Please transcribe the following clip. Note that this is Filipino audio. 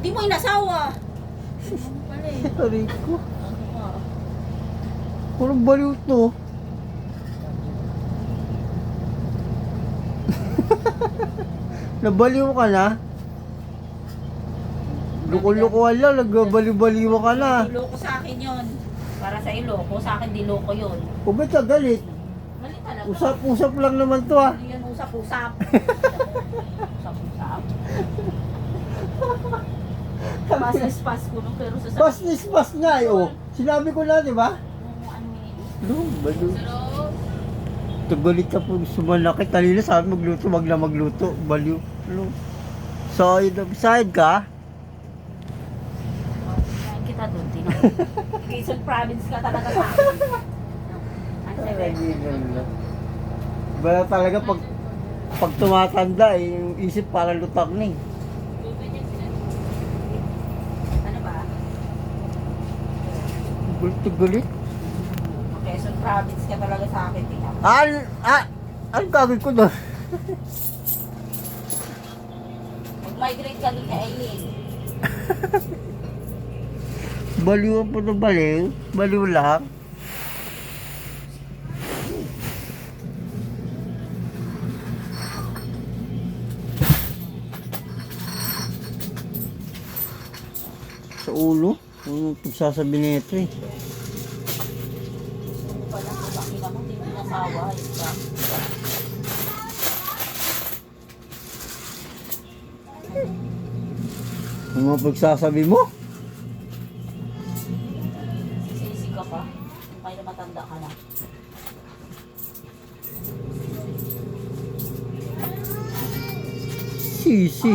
Di mo inasawa. Ano pala eh. Aray ko. Ano ka? Parang baliw to. Nabaliw ka na? Loko-lokohan lang, nagbabaliw-baliw ka na. Diloko sa akin yun. Para sa iloko, sa akin diloko yun. O ba't ka galit? Mali talaga. Usap-usap lang naman to ah. Hindi yan usap-usap. Usap-usap. Paspas ko no, pero sa Pas nga eh, oh. Sinabi ko na, di ba? ano eh. No, baliw. Pero, Tagalit ka po, sumalaki. Talila sabi magluto, wag na magluto. Baliw. Ano? Side ka? kain kita doon, tinanong. Quezon Province ka talaga sa akin. Ang seven. Bala talaga pag tumatanda eh, yung isip parang lutang na eh. Ano ba? Gulit. Quezon Province ka talaga sa akin, tinanong. Anong gagawin ko doon? Mag-migrate ka doon kay Eileen. Baliw po na baliw. Baliw lang. Sa ulo? Ano pagsasabi nito eh? Pala ko ba, kina mo, hindi mo nasawa. Isa. Ano mga pagsasabi mo? Sisisi ka pa. Kaya na matanda ka na. Sisi.